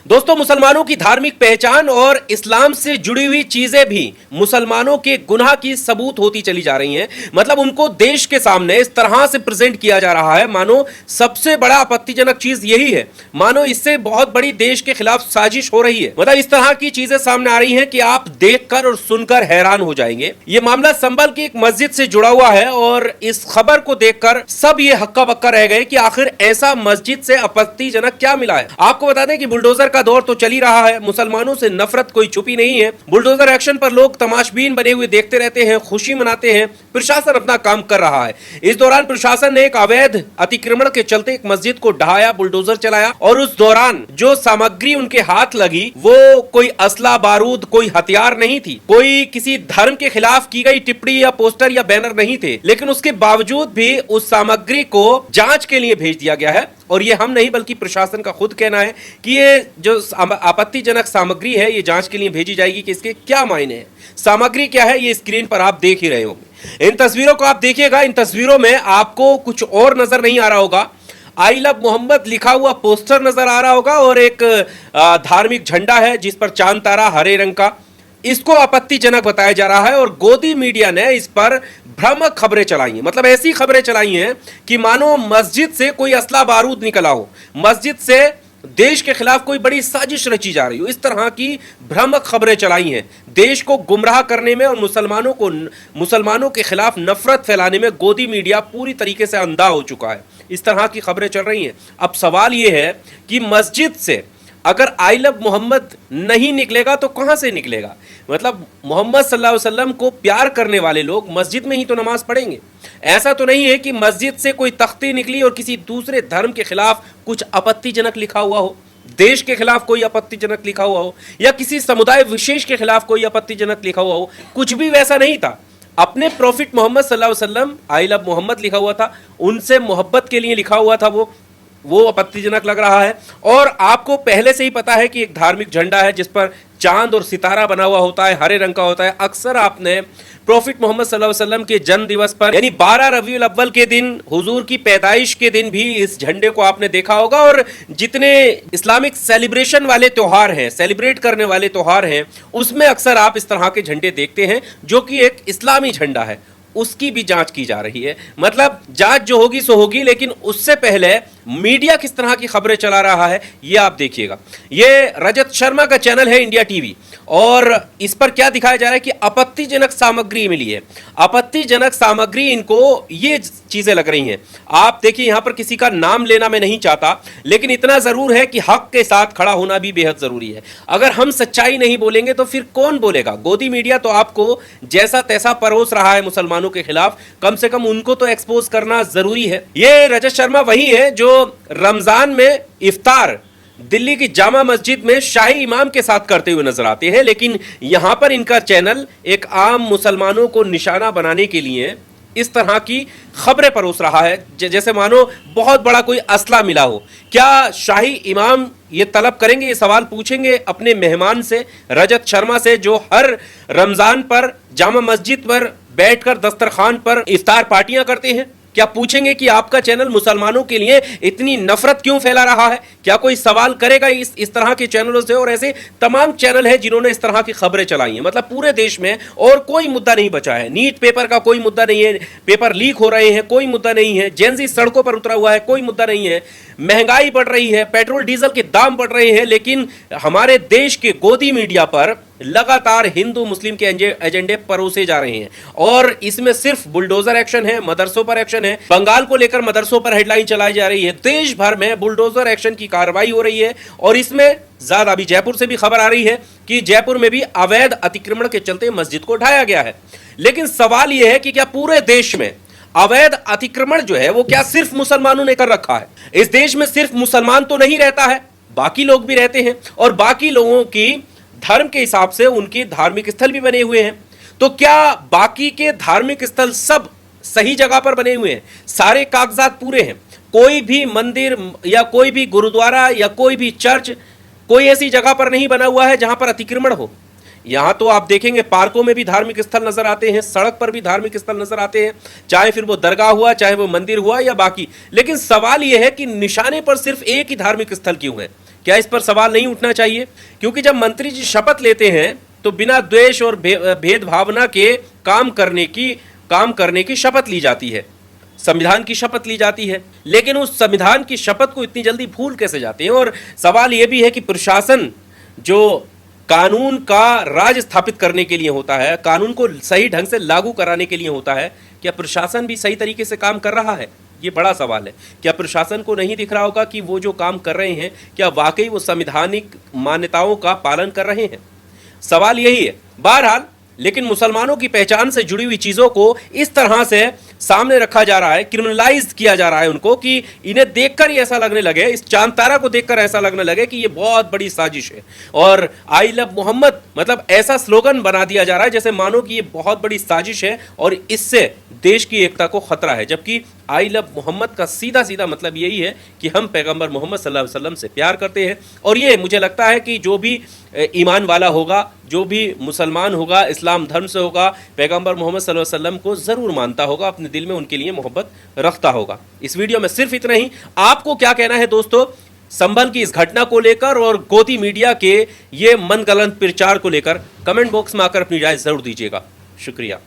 दोस्तों, मुसलमानों की धार्मिक पहचान और इस्लाम से जुड़ी हुई चीजें भी मुसलमानों के गुनाह की सबूत होती चली जा रही हैं। मतलब उनको देश के सामने इस तरह से प्रेजेंट किया जा रहा है मानो सबसे बड़ा आपत्तिजनक चीज यही है, मानो इससे बहुत बड़ी देश के खिलाफ साजिश हो रही है। मतलब इस तरह की चीजें सामने आ रही हैं कि आप देखकर और सुनकर हैरान हो जाएंगे। ये मामला संभल की एक मस्जिद से जुड़ा हुआ है और इस खबर को देखकर सब ये हक्का बक्का रह गए कि आखिर ऐसा मस्जिद से आपत्तिजनक क्या मिला है। आपको बता दें कि बुलडोजर का दौर तो चल ही रहा है, मुसलमानों से नफरत कोई छुपी नहीं है। बुलडोजर एक्शन पर लोग तमाशबीन बने हुए देखते रहते हैं, खुशी मनाते हैं। प्रशासन अपना काम कर रहा है। इस दौरान प्रशासन ने एक अवैध अतिक्रमण के चलते एक मस्जिद को ढहाया, बुलडोजर चलाया और उस दौरान जो सामग्री उनके हाथ लगी वो कोई असला बारूद, कोई हथियार नहीं थी, कोई किसी धर्म के खिलाफ की गई टिप्पणी या पोस्टर या बैनर नहीं थे। लेकिन उसके बावजूद भी उस सामग्री को जांच के लिए भेज दिया गया है। और ये हम नहीं बल्कि प्रशासन का खुद कहना है कि ये जो आपत्तिजनक सामग्री है ये जांच के लिए भेजी जाएगी कि इसके क्या मायने हैं। सामग्री क्या है ये स्क्रीन पर आप देख ही रहे होंगे। इन तस्वीरों को आप देखिएगा, इन तस्वीरों में आपको कुछ और नजर नहीं आ रहा होगा। आई लव मोहम्मद लिखा हुआ पोस्टर नजर आ रहा होगा और एक धार्मिक झंडा है जिस पर चांद तारा हरे रंग का, इसको आपत्तिजनक बताया जा रहा है। और गोदी मीडिया ने इस पर भ्रामक खबरें चलाई हैं। मतलब ऐसी खबरें चलाई हैं कि मानो मस्जिद से कोई असला बारूद निकला हो, मस्जिद से देश के खिलाफ कोई बड़ी साजिश रची जा रही हो। इस तरह की भ्रामक खबरें चलाई हैं। देश को गुमराह करने में और मुसलमानों के खिलाफ नफरत फैलाने में गोदी मीडिया पूरी तरीके से अंधा हो चुका है। इस तरह की खबरें चल रही हैं। अब सवाल यह है कि मस्जिद से अगर आई लव मोहम्मद नहीं निकलेगा तो कहां से निकलेगा। मतलब मोहम्मद सल्लल्लाहु अलैहि वसल्लम को प्यार करने वाले लोग मस्जिद में ही तो नमाज पढ़ेंगे। ऐसा तो नहीं है कि मस्जिद से कोई तख्ती निकली और किसी दूसरे धर्म के खिलाफ कुछ आपत्तिजनक लिखा हुआ हो, देश के खिलाफ कोई आपत्तिजनक लिखा हुआ हो या किसी समुदाय विशेष के खिलाफ कोई आपत्तिजनक लिखा हुआ हो। कुछ भी वैसा नहीं था। अपने प्रॉफिट मोहम्मद सल्लल्लाहु अलैहि वसल्लम आई लव मोहम्मद लिखा हुआ था, उनसे मोहब्बत के लिए लिखा हुआ था, वो आपत्तिजनक लग रहा है। और आपको पहले से ही पता है कि एक धार्मिक झंडा है जिस पर चांद और सितारा बना हुआ होता है, हरे रंग का होता है। अक्सर आपने प्रॉफिट मोहम्मद सल्लल्लाहु अलैहि वसल्लम के जन्म दिवस पर यानी 12 रबीउल अव्वल के दिन, हुजूर की पैदाइश के दिन भी इस झंडे को आपने देखा होगा। और जितने इस्लामिक सेलिब्रेशन वाले त्योहार हैं, सेलिब्रेट करने वाले त्योहार हैं, उसमें अक्सर आप इस तरह के झंडे देखते हैं जो कि एक इस्लामी झंडा है। उसकी भी जांच की जा रही है। मतलब जांच जो होगी सो होगी, लेकिन उससे पहले मीडिया किस तरह की खबरें चला रहा है ये आप देखिएगा। ये रजत शर्मा का चैनल है इंडिया टीवी और इस पर क्या दिखाया जा रहा है कि आपत्तिजनक सामग्री मिली है। आपत्तिजनक सामग्री, इनको ये चीजें लग रही हैं। आप देखिए, यहां पर किसी का नाम लेना मैं नहीं चाहता, लेकिन इतना जरूर है कि हक के साथ खड़ा होना भी बेहद जरूरी है। अगर हम सच्चाई नहीं बोलेंगे तो फिर कौन बोलेगा। गोदी मीडिया तो आपको जैसा तैसा परोस रहा है मुसलमानों के खिलाफ, कम से कम उनको तो एक्सपोज करना जरूरी है। ये रजत शर्मा वही है जो रमजान में इफ्तार दिल्ली की जामा मस्जिद में शाही इमाम के साथ करते हुए नजर आते हैं। लेकिन यहां पर इनका चैनल एक आम मुसलमानों को निशाना बनाने के लिए इस तरह की खबरें परोस रहा है जैसे मानो बहुत बड़ा कोई असला मिला हो। क्या शाही इमाम ये तलब करेंगे, ये सवाल पूछेंगे अपने मेहमान से, रजत शर्मा से, जो हर रमजान पर जामा मस्जिद पर बैठकर दस्तरखान पर इफ्तार पार्टियां करते हैं? क्या पूछेंगे कि आपका चैनल मुसलमानों के लिए इतनी नफरत क्यों फैला रहा है? क्या कोई सवाल करेगा इस तरह के चैनलों से? और ऐसे तमाम चैनल हैं जिन्होंने इस तरह की खबरें चलाई हैं। मतलब पूरे देश में और कोई मुद्दा नहीं बचा है। नीट पेपर का कोई मुद्दा नहीं है, पेपर लीक हो रहे हैं कोई मुद्दा नहीं है, जेनजी सड़कों पर उतरा हुआ है कोई मुद्दा नहीं है, महंगाई बढ़ रही है, पेट्रोल डीजल के दाम बढ़ रहे हैं। लेकिन हमारे देश के गोदी मीडिया पर लगातार हिंदू मुस्लिम के एजेंडे परोसे जा रहे हैं। और इसमें सिर्फ बुलडोजर एक्शन है, मदरसों पर एक्शन है। बंगाल को लेकर मदरसों पर हेडलाइन चलाई जा रही है। देश भर में बुलडोजर एक्शन की कार्रवाई हो रही है। और इसमें ज्यादा अभी जयपुर से भी खबर आ रही है कि जयपुर में भी अवैध अतिक्रमण के चलते मस्जिद को ढाया गया है। लेकिन सवाल यह है कि क्या पूरे देश में अवैध अतिक्रमण जो है वो क्या सिर्फ मुसलमानों ने कर रखा है? इस देश में सिर्फ मुसलमान तो नहीं रहता है, बाकी लोग भी रहते हैं और बाकी लोगों की धर्म के हिसाब से उनके धार्मिक स्थल भी बने हुए हैं। तो क्या बाकी के धार्मिक स्थल सब सही जगह पर बने हुए हैं? सारे कागजात पूरे हैं? कोई भी मंदिर या कोई भी गुरुद्वारा या कोई भी चर्च कोई ऐसी जगह पर नहीं बना हुआ है जहां पर अतिक्रमण हो? यहां तो आप देखेंगे पार्कों में भी धार्मिक स्थल नजर आते हैं, सड़क पर भी धार्मिक स्थल नजर आते हैं, चाहे फिर वो दरगाह हुआ, चाहे वो मंदिर हुआ या बाकी। लेकिन सवाल यह है कि निशाने पर सिर्फ एक ही धार्मिक स्थल क्यों है? क्या इस पर सवाल नहीं उठना चाहिए? क्योंकि जब मंत्री जी शपथ लेते हैं तो बिना द्वेष और भेदभावना के काम करने की शपथ ली जाती है, संविधान की शपथ ली जाती है। लेकिन उस संविधान की शपथ को इतनी जल्दी भूल कैसे जाते हैं? और सवाल यह भी है कि प्रशासन जो कानून का राज स्थापित करने के लिए होता है, कानून को सही ढंग से लागू कराने के लिए होता है, क्या प्रशासन भी सही तरीके से काम कर रहा है? ये बड़ा सवाल है। क्या प्रशासन को नहीं दिख रहा होगा कि वो जो काम कर रहे हैं क्या वाकई वो संवैधानिक मान्यताओं का पालन कर रहे हैं? सवाल यही है। बहरहाल, लेकिन मुसलमानों की पहचान से जुड़ी हुई चीजों को इस तरह से सामने रखा जा रहा है, क्रिमिनलाइज किया जा रहा है उनको, कि इन्हें देखकर ही ऐसा लगने लगे, इस चांद तारा को देखकर ऐसा लगने लगे कि ये बहुत बड़ी साजिश है। और आई लव मोहम्मद मतलब ऐसा स्लोगन बना दिया जा रहा है जैसे मानो कि ये बहुत बड़ी साजिश है और इससे देश की एकता को खतरा है। जबकि आई लव मोहम्मद का सीधा सीधा मतलब यही है कि हम पैगंबर मोहम्मद सल्लल्लाहु अलैहि वसल्लम से प्यार करते हैं। और ये मुझे लगता है कि जो भी ईमान वाला होगा, जो भी मुसलमान होगा, इस्लाम धर्म से होगा, पैगंबर मोहम्मद सल्लल्लाहु अलैहि वसल्लम को ज़रूर मानता होगा, अपने दिल में उनके लिए मोहब्बत रखता होगा। इस वीडियो में सिर्फ इतना ही। आपको क्या कहना है दोस्तों संभल की इस घटना को लेकर और गोदी मीडिया के ये मनगढ़ंत प्रचार को लेकर? कमेंट बॉक्स में आकर अपनी राय जरूर दीजिएगा। शुक्रिया।